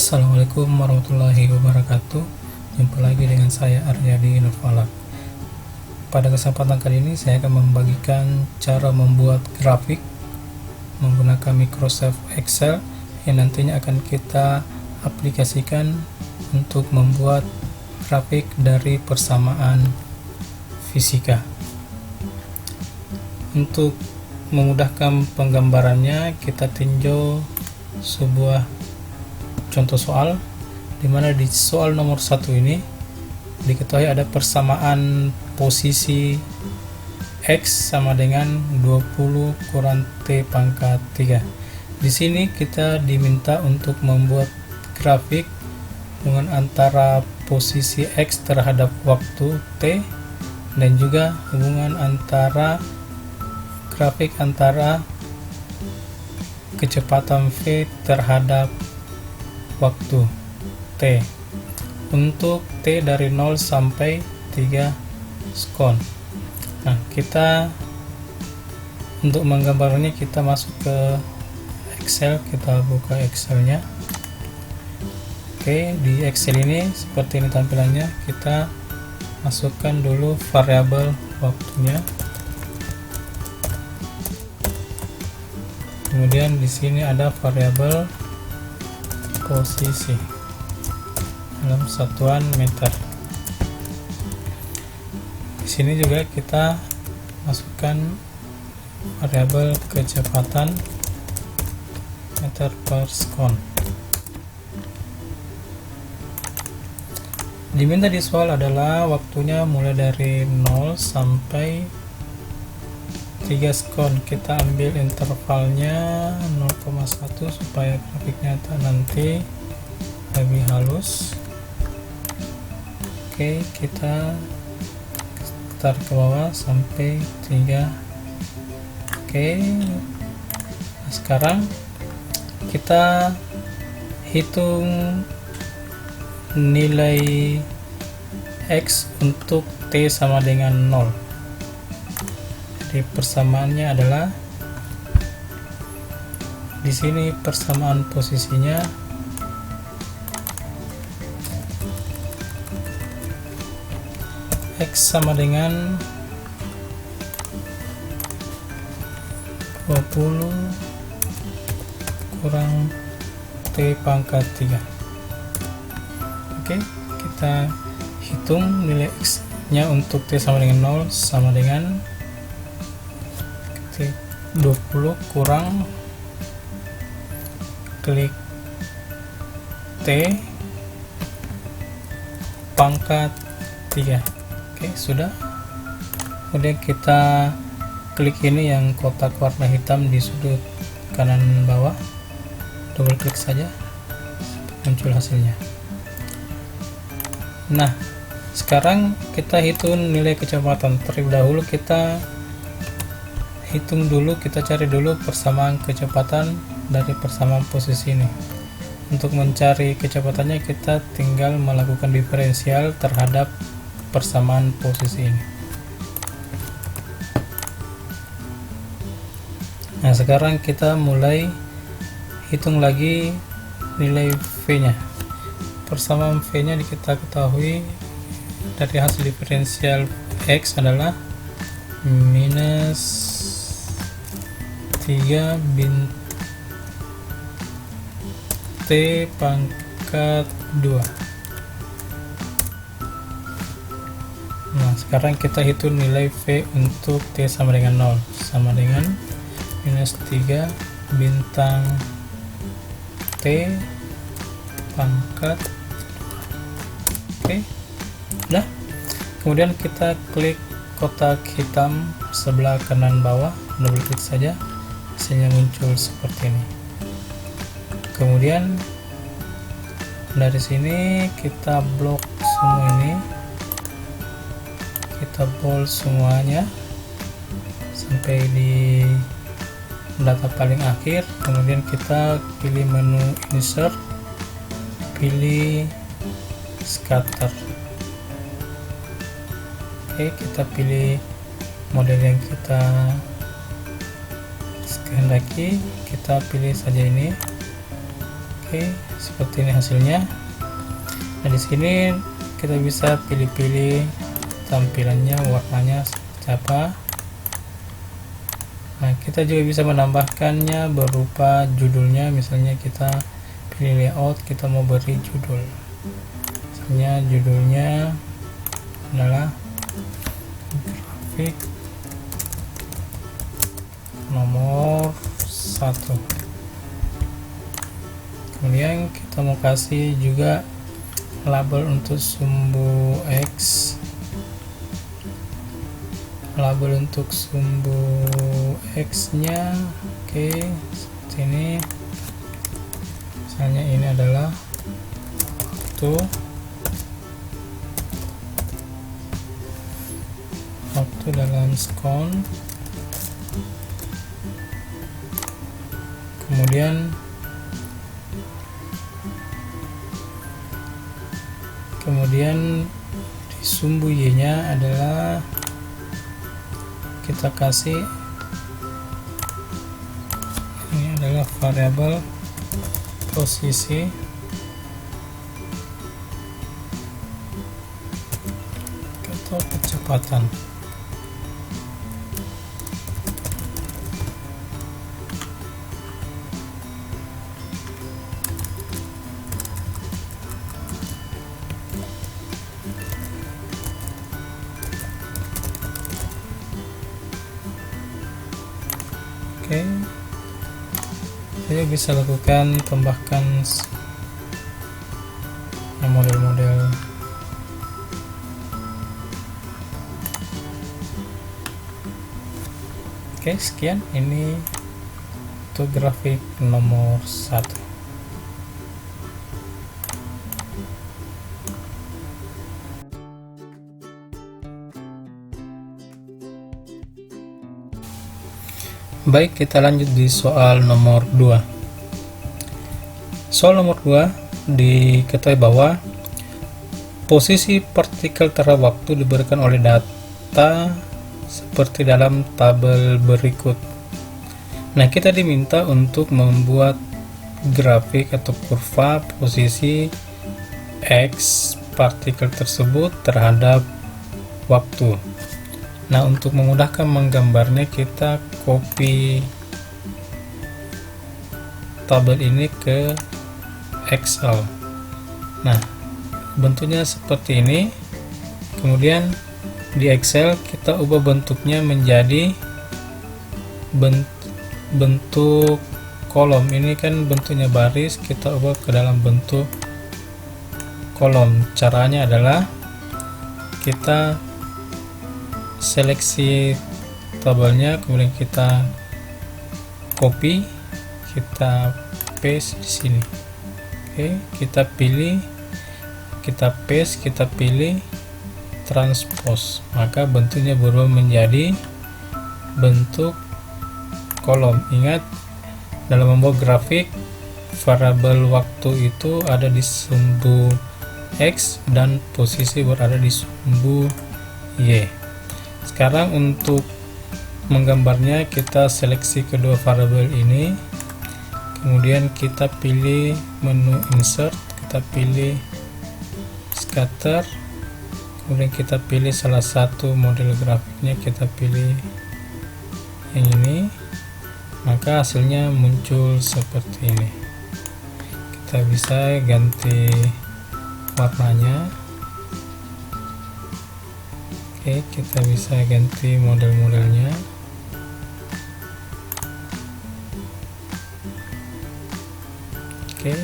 Assalamualaikum warahmatullahi wabarakatuh. Jumpa lagi dengan saya Aryadi Nurfalak. Pada kesempatan kali ini saya akan membagikan cara membuat grafik menggunakan Microsoft Excel yang nantinya akan kita aplikasikan untuk membuat grafik dari persamaan fisika. Untuk memudahkan penggambarannya, kita tinjau sebuah contoh soal, dimana di soal nomor 1 ini diketahui ada persamaan posisi X sama dengan 20 kurang T pangkat 3. Di sini kita diminta untuk membuat grafik dengan antara posisi X terhadap waktu T dan juga hubungan antara grafik antara kecepatan V terhadap waktu T untuk T dari 0 sampai 3 sekon. Nah, kita untuk menggambarnya kita masuk ke Excel, kita buka Excelnya. Oke, di Excel ini seperti ini tampilannya. Kita masukkan dulu variabel waktunya. Kemudian di sini ada variabel posisi dalam satuan meter. Di sini juga kita masukkan variabel kecepatan meter per sekon. Diminta di soal adalah waktunya mulai dari 0 sampai 3 sekon. Kita ambil intervalnya 0,1 supaya grafiknya nanti lebih halus. Oke, kita tarik ke bawah sampai 3. Oke, nah, sekarang kita hitung nilai X untuk T sama dengan 0. Jadi persamaannya adalah di sini persamaan posisinya X sama dengan 20 kurang T pangkat 3. Oke, kita hitung nilai X nya untuk T sama dengan 0 sama dengan 20 kurang klik T pangkat 3. Oke, sudah. Kemudian kita klik ini yang kotak warna hitam di sudut kanan bawah, double klik saja, muncul hasilnya. Nah, sekarang kita hitung nilai kecepatan. Terlebih dahulu kita hitung dulu, kita cari dulu persamaan kecepatan dari persamaan posisi ini. Untuk mencari kecepatannya kita tinggal melakukan diferensial terhadap persamaan posisi ini. Nah, sekarang kita mulai hitung lagi nilai V nya. Persamaan V nya kita ketahui dari hasil diferensial X adalah minus 3 bin T pangkat 2. Nah, sekarang kita hitung nilai V untuk T sama dengan 0, sama dengan minus 3 bintang T pangkat. Oke, udah. Kemudian kita klik kotak hitam sebelah kanan bawah, double klik saja, hasilnya muncul seperti ini. Kemudian dari sini kita blok semua ini, kita bold semuanya sampai di data paling akhir. Kemudian kita pilih menu insert, pilih scatter. Oke, kita pilih model yang kita kehendaki, kita pilih saja ini. Oke, seperti ini hasilnya. Nah, di sini kita bisa pilih-pilih tampilannya, warnanya seperti apa. Nah, kita juga bisa menambahkannya berupa judulnya. Misalnya kita pilih layout, kita mau beri judul. Misalnya judulnya adalah grafik nomor 1. Kemudian kita mau kasih juga label untuk sumbu X, label untuk sumbu X nya. Oke, seperti ini. Misalnya ini adalah waktu dalam skon. Kemudian di sumbu Y nya adalah kita kasih, ini adalah variabel posisi atau kecepatan. Oke, saya bisa lakukan tambahkan model-model. Oke, sekian ini untuk grafik nomor 1. Baik, kita lanjut di soal nomor 2. Soal nomor 2 diketahui bahwa posisi partikel terhadap waktu diberikan oleh data seperti dalam tabel berikut. Nah, kita diminta untuk membuat grafik atau kurva posisi X partikel tersebut terhadap waktu. Nah, untuk memudahkan menggambarnya, kita copy tabel ini ke Excel. Nah, bentuknya seperti ini. Kemudian di Excel kita ubah bentuknya menjadi bentuk kolom. Ini kan bentuknya baris, kita ubah ke dalam bentuk kolom. Caranya adalah kita seleksi tabelnya, kemudian kita copy, kita paste di sini. Oke, kita pilih, kita paste, kita pilih transpose, maka bentuknya berubah menjadi bentuk kolom. Ingat, dalam membuat grafik, variabel waktu itu ada di sumbu X dan posisi berada di sumbu Y. Sekarang untuk menggambarnya, kita seleksi kedua variabel ini, kemudian kita pilih menu insert, kita pilih scatter, kemudian kita pilih salah satu model grafiknya, kita pilih yang ini, maka hasilnya muncul seperti ini. Kita bisa ganti warnanya. Oke, kita bisa ganti model-modelnya. Oke.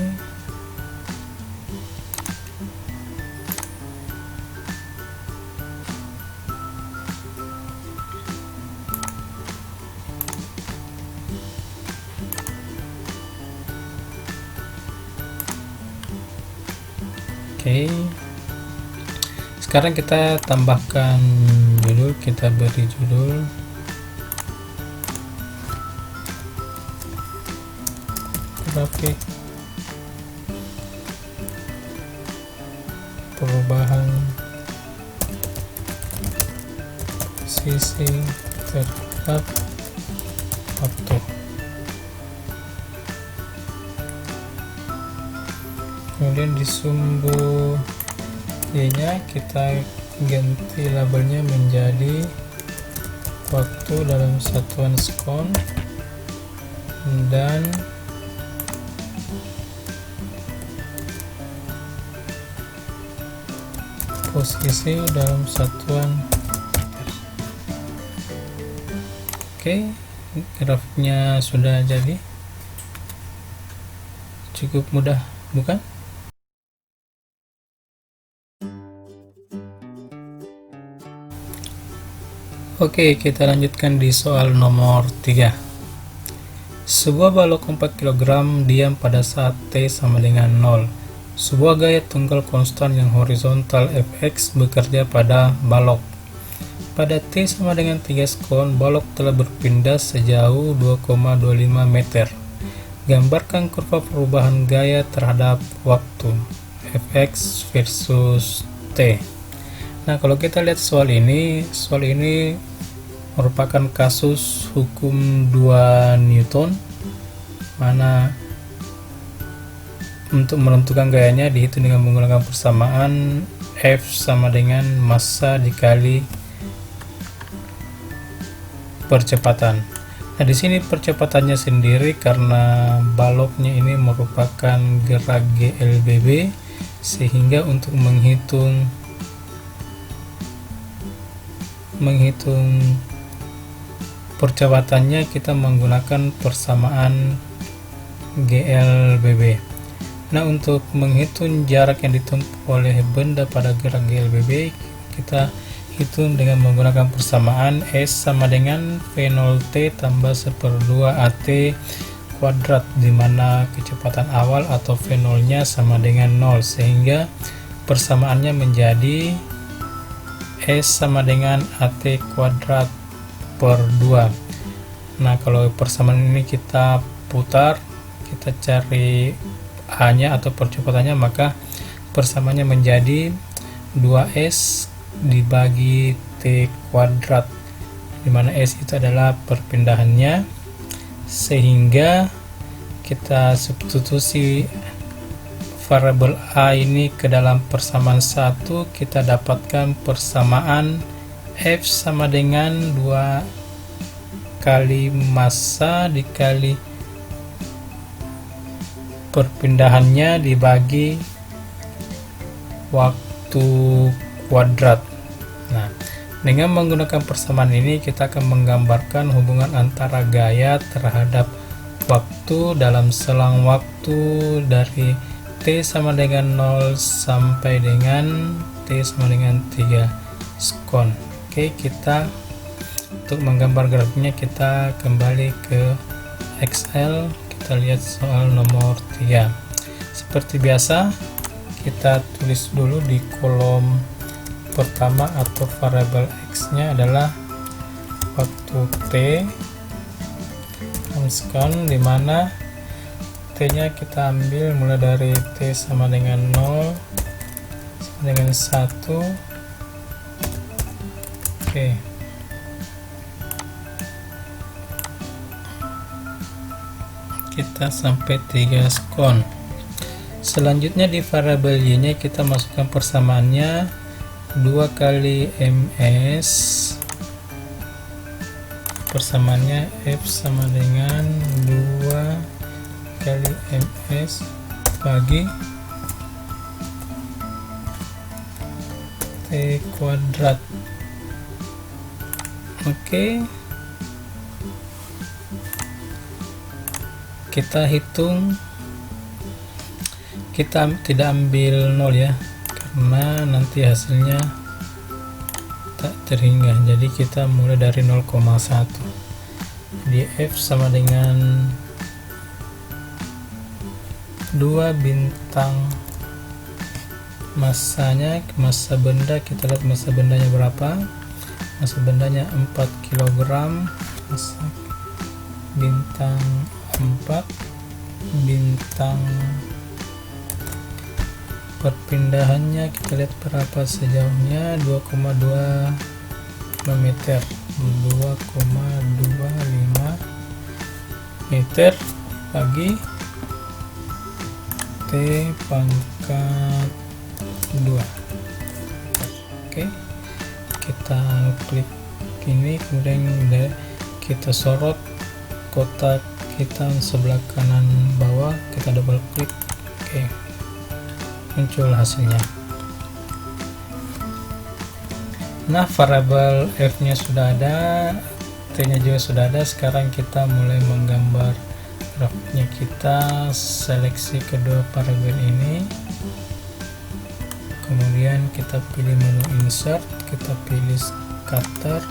Oke. Sekarang kita tambahkan judul, kita beri judul grafik perubahan posisi terhadap waktu. Kemudian di sumbu Y nya kita ganti labelnya menjadi waktu dalam satuan sekon dan posisi dalam satuan meter. Oke, grafiknya sudah jadi. Cukup mudah, bukan? Oke, kita lanjutkan di soal nomor 3. Sebuah balok 4 kg diam pada saat T sama dengan 0. Sebuah gaya tunggal konstan yang horizontal Fx bekerja pada balok. Pada T sama dengan 3 sekon, balok telah berpindah sejauh 2,25 meter. Gambarkan kurva perubahan gaya terhadap waktu Fx versus T. Nah, kalau kita lihat soal ini merupakan kasus hukum 2 Newton, mana untuk menentukan gayanya dihitung dengan menggunakan persamaan F sama dengan massa dikali percepatan. Nah, di sini percepatannya sendiri karena baloknya ini merupakan gerak GLBB, sehingga untuk menghitung percepatannya kita menggunakan persamaan GLBB. Nah, untuk menghitung jarak yang ditempuh oleh benda pada gerak GLBB, kita hitung dengan menggunakan persamaan S sama dengan V0T tambah 1/2 AT kuadrat, di mana kecepatan awal atau V0 nya sama dengan 0, sehingga persamaannya menjadi S sama dengan AT kuadrat per 2. Nah, kalau persamaan ini kita putar, kita cari A nya atau percepatannya, maka persamaannya menjadi 2S dibagi T kuadrat, dimana S itu adalah perpindahannya, sehingga kita substitusi variabel A ini ke dalam persamaan 1, kita dapatkan persamaan F sama dengan 2 kali massa dikali perpindahannya dibagi waktu kuadrat. Nah, dengan menggunakan persamaan ini kita akan menggambarkan hubungan antara gaya terhadap waktu dalam selang waktu dari T sama dengan 0 sampai dengan T sama dengan 3 sekon. Oke, kita untuk menggambar grafiknya kita kembali ke Excel. Kita lihat soal nomor 3. Seperti biasa, kita tulis dulu di kolom pertama atau variabel X nya adalah waktu T sekon, dimana T nya kita ambil mulai dari T sama dengan 0 sama dengan 1. Oke, kita sampai 3 sekon. Selanjutnya di variabel Y nya kita masukkan persamaannya 2 kali ms, persamaannya F sama dengan 2 kali ms bagi T kuadrat. Oke, kita hitung, kita tidak ambil 0 ya, karena nanti hasilnya tak terhingga, jadi kita mulai dari 0,1. Di F sama dengan 2 bintang massanya, massa benda, kita lihat massa bendanya berapa. Massa bendanya 4 kg, massa bintang 4, bintang perpindahannya kita lihat berapa sejauhnya, 2,25 meter, 2,25 meter bagi T pangkat pangkat 2. Oke, kita klik ini, kemudian kita sorot kotak hitam sebelah kanan bawah, kita double klik. Oke, muncul hasilnya. Nah, variabel f nya sudah ada, t nya juga sudah ada. Sekarang kita mulai menggambar grafiknya. Kita seleksi kedua variabel ini, kemudian kita pilih menu insert, kita pilih scatter,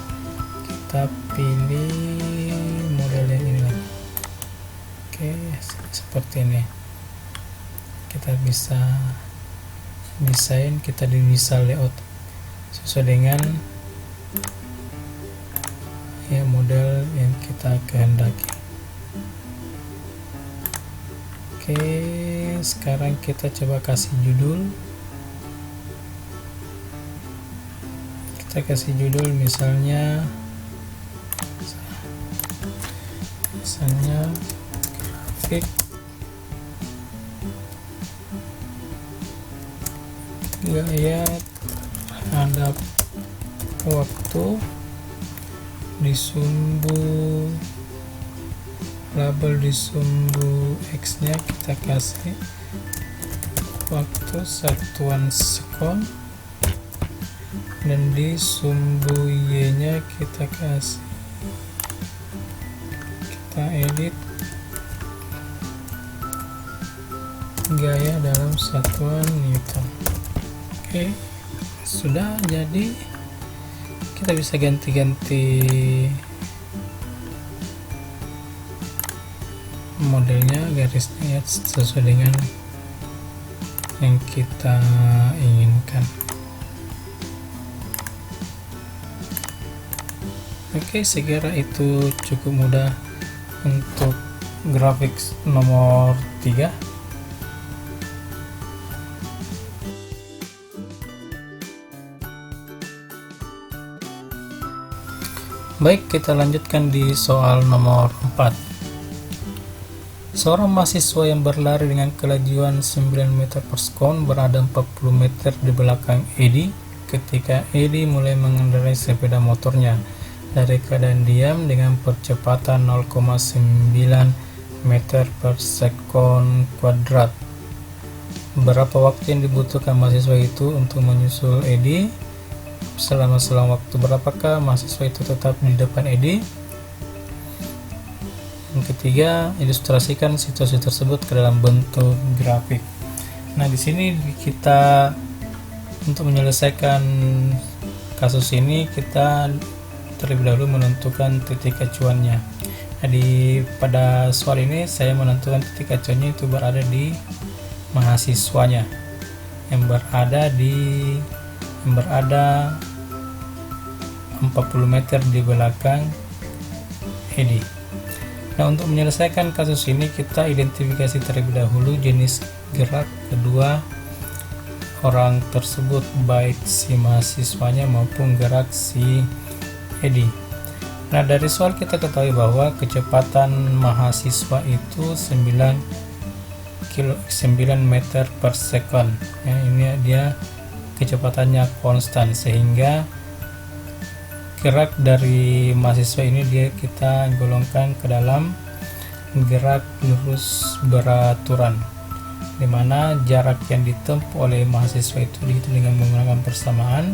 kita pilih model yang ini lagi. Oke, seperti ini. Kita bisa desain, kita bisa layout sesuai dengan ya model yang kita kehendaki. Oke, sekarang kita coba kasih judul. Kita kasih judul misalnya grafik gaya terhadap waktu, di sumbu label, di sumbu X nya kita kasih waktu satuan sekon, dan di sumbu Y nya kita kasih, kita edit gaya dalam satuan Newton. Oke, sudah jadi. Kita bisa ganti-ganti modelnya, garisnya ya, sesuai dengan yang kita inginkan. Oke, saya kira itu cukup mudah untuk grafik nomor 3. Baik, kita lanjutkan di soal nomor 4. Seorang mahasiswa yang berlari dengan kelajuan 9 meter per sekon berada 40 meter di belakang Edi ketika Edi mulai mengendarai sepeda motornya dari keadaan diam dengan percepatan 0,9 meter per sekon kuadrat. Berapa waktu yang dibutuhkan mahasiswa itu untuk menyusul Edi? Selama waktu berapakah mahasiswa itu tetap di depan Edi? Yang ketiga, ilustrasikan situasi tersebut ke dalam bentuk grafik. Nah, di sini kita untuk menyelesaikan kasus ini kita terlebih dahulu menentukan titik acuannya. Nah, pada soal ini saya menentukan titik acuannya itu berada di mahasiswanya yang berada 40 meter di belakang Edi. Nah, untuk menyelesaikan kasus ini kita identifikasi terlebih dahulu jenis gerak kedua orang tersebut, baik si mahasiswanya maupun gerak si Edi. Nah, dari soal kita ketahui bahwa kecepatan mahasiswa itu 9 meter per sekon. Ya, ini dia kecepatannya konstan, sehingga gerak dari mahasiswa ini kita golongkan ke dalam gerak lurus beraturan, di mana jarak yang ditempuh oleh mahasiswa itu dihitung dengan menggunakan persamaan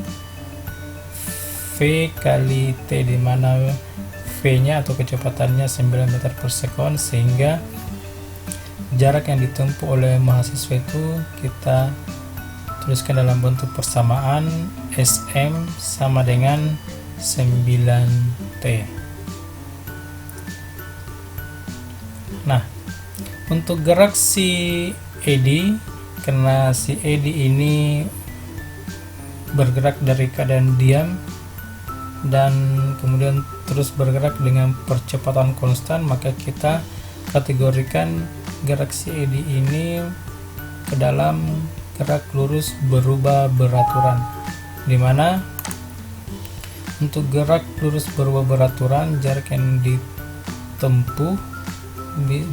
V kali T, di mana V nya atau kecepatannya 9 meter per sekon, sehingga jarak yang ditempuh oleh mahasiswa itu kita tuliskan dalam bentuk persamaan SM sama dengan 9T. Nah, untuk gerak si Edi, karena si Edi ini bergerak dari keadaan diam dan kemudian terus bergerak dengan percepatan konstan, maka kita kategorikan gerak si Edi ini ke dalam gerak lurus berubah beraturan, di mana untuk gerak lurus berubah beraturan jarak yang ditempuh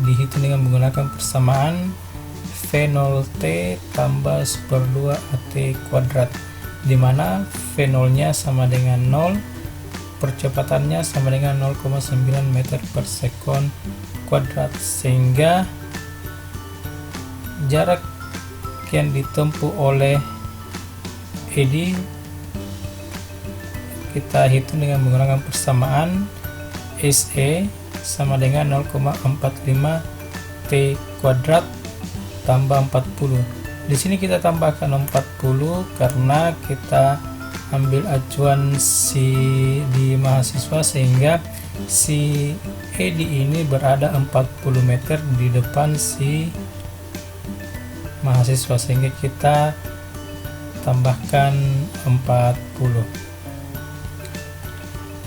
dihitung dengan menggunakan persamaan V0T tambah 1/2 AT kuadrat, dimana V0 nya sama dengan 0, percepatannya sama dengan 0,9 meter per sekon kuadrat, sehingga jarak yang ditempuh oleh eddy kita hitung dengan menggunakan persamaan SE sama dengan 0,45 T kuadrat tambah 40. Di sini kita tambahkan 40 karena kita ambil acuan si di mahasiswa, sehingga si eddy ini berada 40 meter di depan si mahasiswa, sehingga kita tambahkan 40.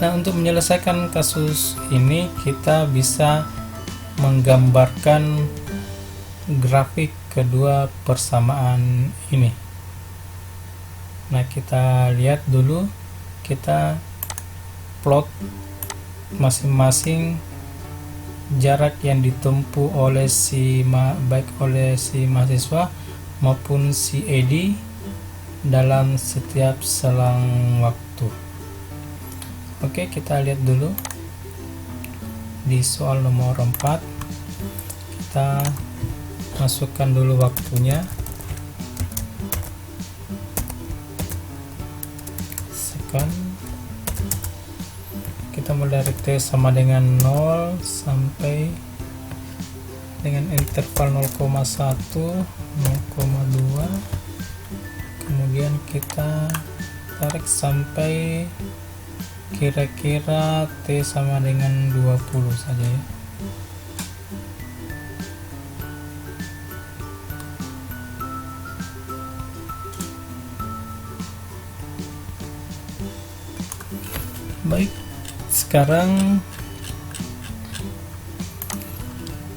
Nah, untuk menyelesaikan kasus ini kita bisa menggambarkan grafik kedua persamaan ini. Nah, kita lihat dulu, kita plot masing-masing jarak yang ditempuh oleh baik oleh si mahasiswa maupun si eddy dalam setiap selang waktu. Oke, kita lihat dulu di soal nomor 4. Kita masukkan dulu waktunya. Kita mulai dari T sama dengan 0 sampai dengan interval 0,1, 0,2, kemudian kita tarik sampai kira-kira T sama dengan 20 saja ya. Baik, sekarang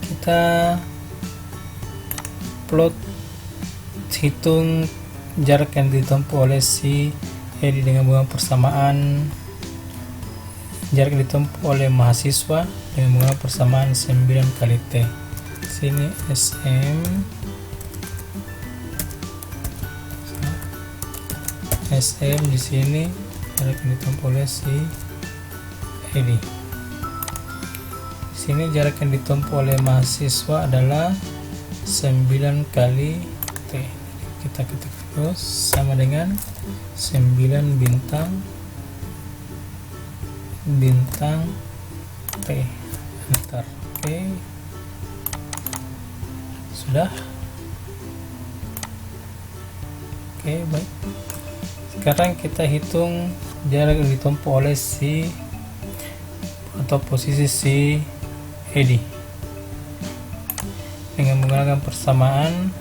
kita plot hitung jarak yang ditempuh oleh si eddy dengan menggunakan persamaan jarak yang ditempuh oleh mahasiswa dengan menggunakan persamaan 9 kali T. Sini SM di sini jarak yang ditempuh oleh si eddy. Di sini jarak yang ditempuh oleh mahasiswa adalah 9 kali T. Kita ketik terus sama dengan 9 bintang T. Enter. Oke. Sudah. Oke, baik. Sekarang kita hitung jarak yang ditempuh oleh si atau posisi si eddy dengan menggunakan persamaan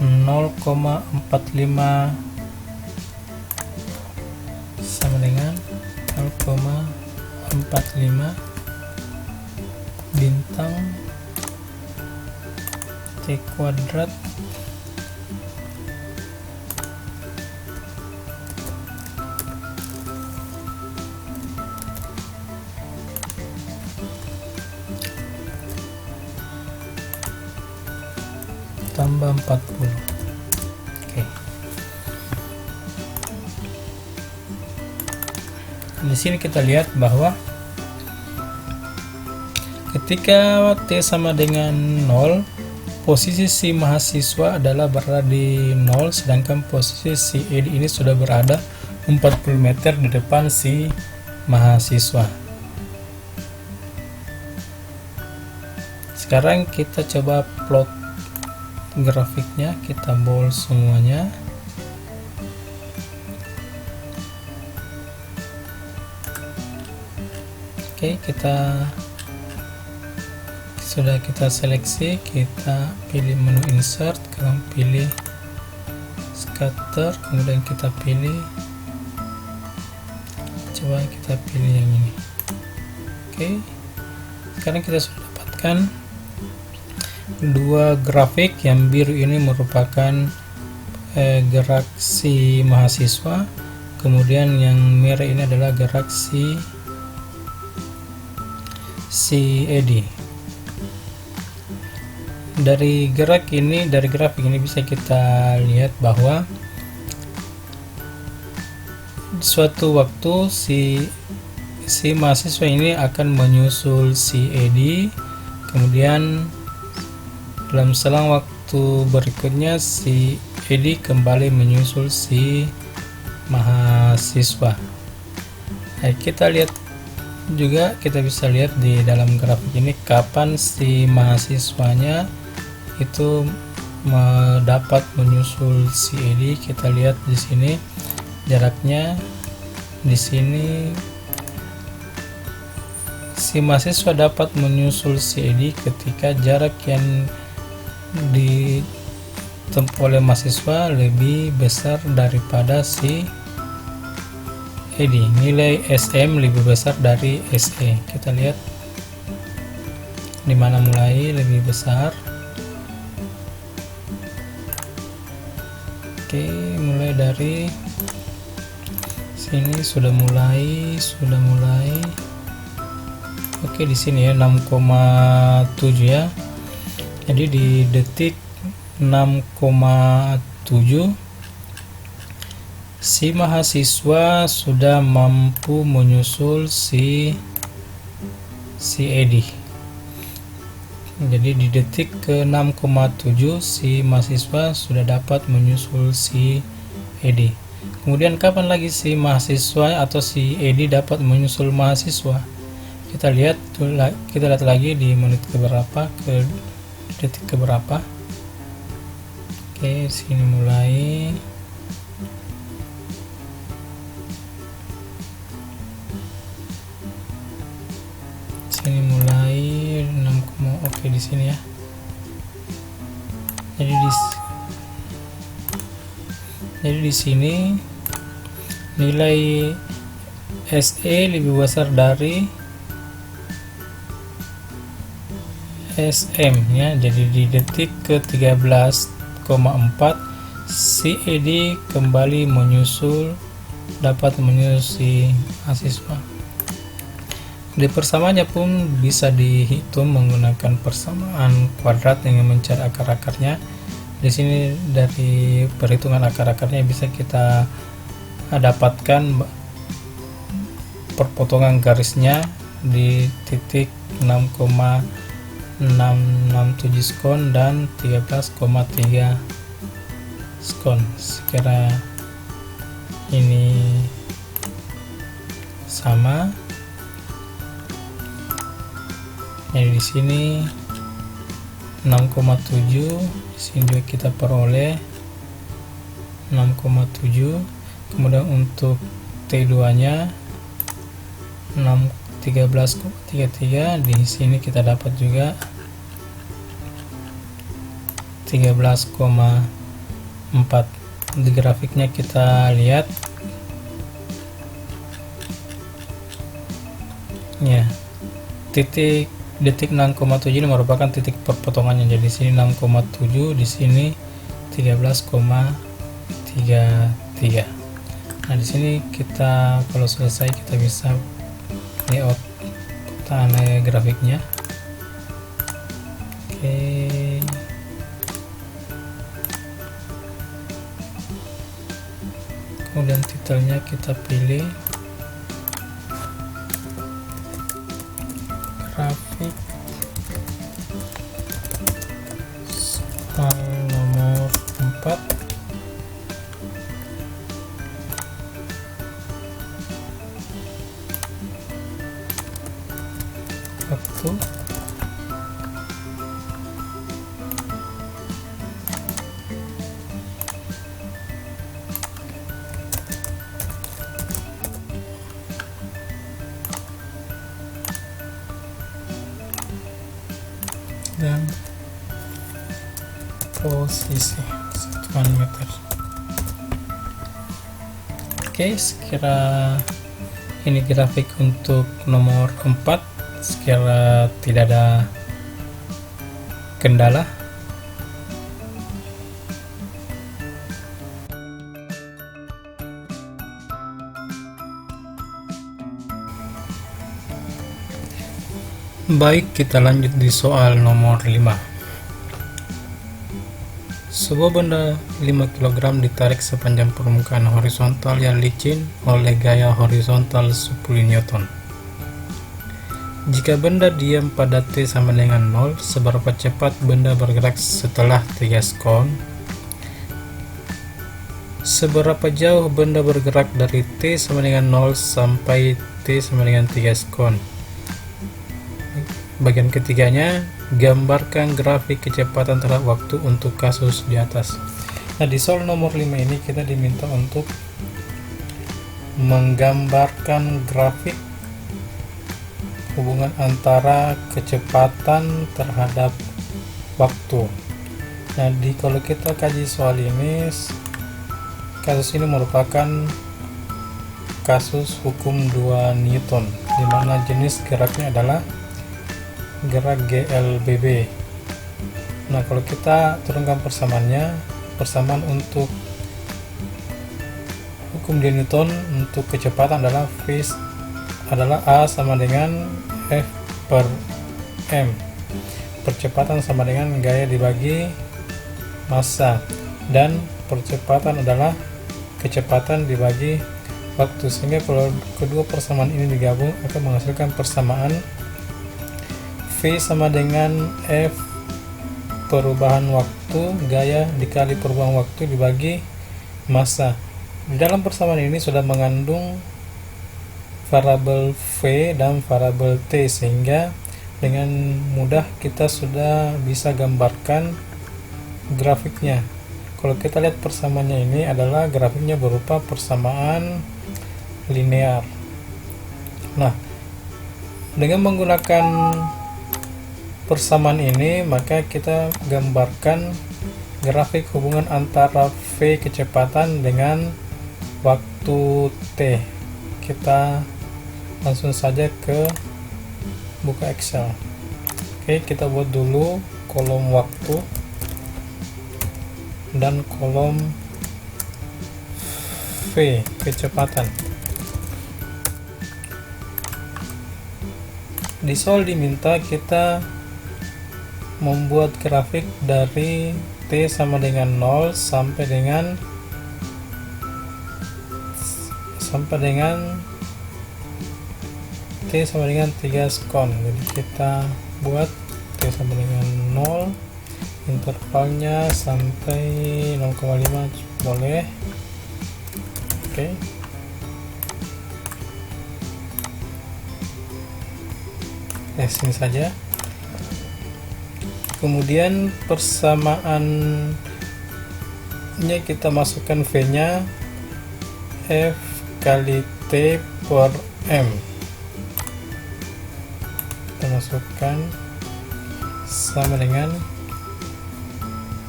0,45 sama dengan 0,45 bintang T kuadrat tambah 40. Oke. Di sini kita lihat bahwa ketika T sama dengan 0, posisi si mahasiswa adalah berada di 0, sedangkan posisi si eddy ini sudah berada 40 meter di depan si mahasiswa. Sekarang kita coba plot grafiknya, kita bold semuanya. Oke, sudah kita seleksi, kita pilih menu insert, kemudian pilih scatter, kemudian kita pilih, coba kita pilih yang ini. Oke, sekarang kita sudah dapatkan dua grafik. Yang biru ini merupakan gerak si mahasiswa, kemudian yang merah ini adalah gerak si eddy. Dari grafik ini bisa kita lihat bahwa suatu waktu si mahasiswa ini akan menyusul si Edi, kemudian dalam selang waktu berikutnya si Edi kembali menyusul si mahasiswa. Nah, kita lihat juga, kita bisa lihat di dalam grafik ini kapan si mahasiswanya itu dapat menyusul si Edi. Kita lihat di sini jaraknya, di sini si mahasiswa dapat menyusul si Edi ketika jarak yang ditempuh oleh mahasiswa lebih besar daripada si Edi. Nilai SM lebih besar dari SE. Kita lihat dimana mulai lebih besar. Oke, mulai dari sini sudah mulai. Oke, di sini ya 6,7 ya. Jadi di detik 6,7 si mahasiswa sudah mampu menyusul si Edi. Jadi di detik ke 6,7 si mahasiswa sudah dapat menyusul si Edi. Kemudian kapan lagi si mahasiswa atau si Edi dapat menyusul mahasiswa? Kita lihat lagi di menit keberapa, ke detik keberapa. Oke, sini mulai. Sini mulai 6, oke di sini ya. Jadi di sini nilai SE lebih besar dari SM ya. Jadi di detik ke 13,4 si Edi kembali dapat menyusul si mahasiswa. Di persamaannya pun bisa dihitung menggunakan persamaan kuadrat dengan mencari akar-akarnya. Di sini dari perhitungan akar-akarnya bisa kita dapatkan perpotongan garisnya di titik 6,667 skon dan 13,3 skon. Sekira ini sama. Jadi di sini 6,7, di sini juga kita peroleh 6,7. Kemudian untuk T2 nya 13,33, di sini kita dapat juga 13,4. Di grafiknya kita lihat ya, detik 6,7 ini merupakan titik perpotongannya. Jadi di sini 6,7, di sini 13,33. Nah, di sini kita kalau selesai kita bisa layout tanda grafiknya. Oke. Kemudian titelnya kita pilih grafik soal nomor 4. Waktu dan posisi 1 meter. Oke, sekira ini grafik untuk nomor 4. Sekira tidak ada kendala, baik, kita lanjut di soal nomor 5. Sebuah benda 5 kg ditarik sepanjang permukaan horizontal yang licin oleh gaya horizontal 10 Newton. Jika benda diam pada T sama dengan 0, seberapa cepat benda bergerak setelah 3 sekon? Seberapa jauh benda bergerak dari T sama dengan 0 sampai T sama dengan 3 sekon? Bagian ketiganya, gambarkan grafik kecepatan terhadap waktu untuk kasus di atas. Nah, di soal nomor 5 ini kita diminta untuk menggambarkan grafik hubungan antara kecepatan terhadap waktu. Nah, kalau kita kaji soal ini, kasus ini merupakan kasus hukum 2 Newton, di mana jenis geraknya adalah gerak GLBB. Nah, kalau kita turunkan persamaannya, persamaan untuk hukum 2 Newton untuk kecepatan adalah V adalah A sama dengan F per M. Percepatan sama dengan gaya dibagi massa, dan percepatan adalah kecepatan dibagi waktu, sehingga kalau kedua persamaan ini digabung akan menghasilkan persamaan V sama dengan F perubahan waktu gaya dikali perubahan waktu dibagi massa. Di dalam persamaan ini sudah mengandung variabel V dan variabel T, sehingga dengan mudah kita sudah bisa gambarkan grafiknya. Kalau kita lihat persamaannya ini adalah grafiknya berupa persamaan linear. Nah, dengan menggunakan persamaan ini, maka kita gambarkan grafik hubungan antara V kecepatan dengan waktu T. Kita langsung saja ke buka Excel. Oke, kita buat dulu kolom waktu dan kolom V kecepatan. Di soal diminta kita membuat grafik dari T sama dengan 0 sampai dengan T sama dengan 3 sekon. Jadi kita buat T sama dengan 0, intervalnya sampai 0,5 boleh. Oke. Sini saja. Kemudian persamaannya kita masukkan V-nya F kali T per M. Kita masukkan sama dengan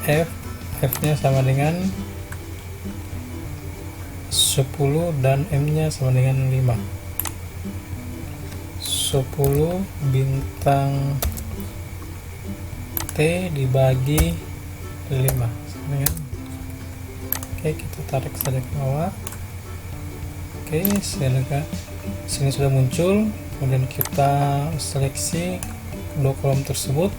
F-nya sama dengan 10 dan M-nya sama dengan 5. 10 bintang T dibagi 5. Oke, kita tarik saja ke bawah. Oke, sini sudah muncul. Kemudian kita seleksi kedua kolom tersebut.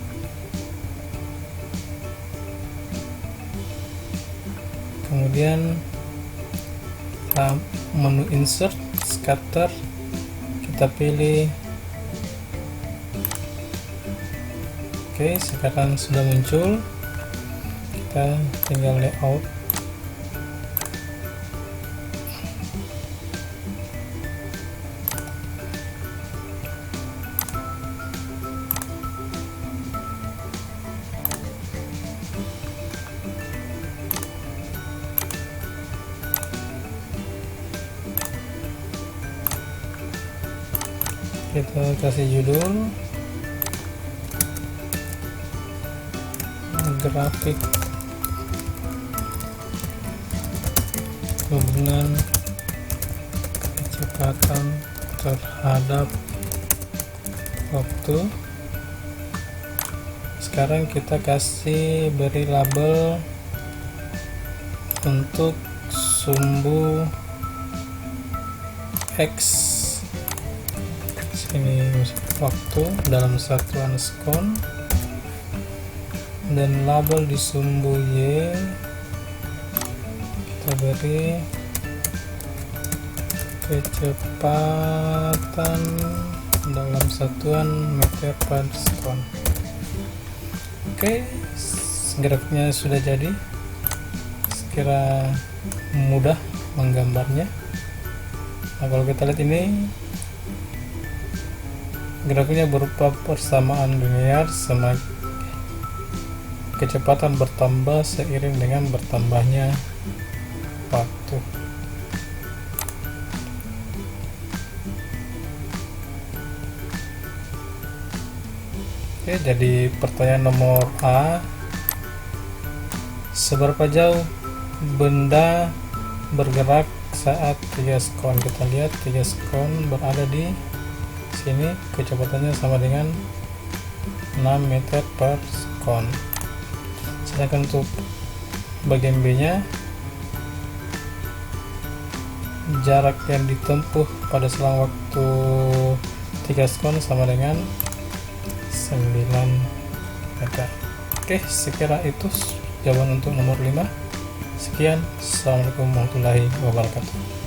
Kemudian menu insert, scatter, kita pilih. Oke, sekarang sudah muncul. Kita tinggal layout. Kita kasih judul grafik hubungan kecepatan terhadap waktu. Sekarang kita kasih beri label untuk sumbu X. Sini waktu dalam satuan sekon. dan label di sumbu Y kita beri kecepatan dalam satuan meter per sekon. Oke, grafiknya sudah jadi. Sekira mudah menggambarnya. Nah, kalau kita lihat ini grafiknya berupa persamaan linear, kecepatan bertambah seiring dengan bertambahnya waktu. Oke, jadi pertanyaan nomor A, seberapa jauh benda bergerak saat 3 sekon? Kita lihat 3 sekon berada di sini, kecepatannya sama dengan 6 meter per sekon. Sedangkan untuk bagian B nya, jarak yang ditempuh pada selang waktu 3 sekon sama dengan 9 meter. Oke, sekira itu jawaban untuk nomor 5. Sekian, assalamualaikum warahmatullahi wabarakatuh.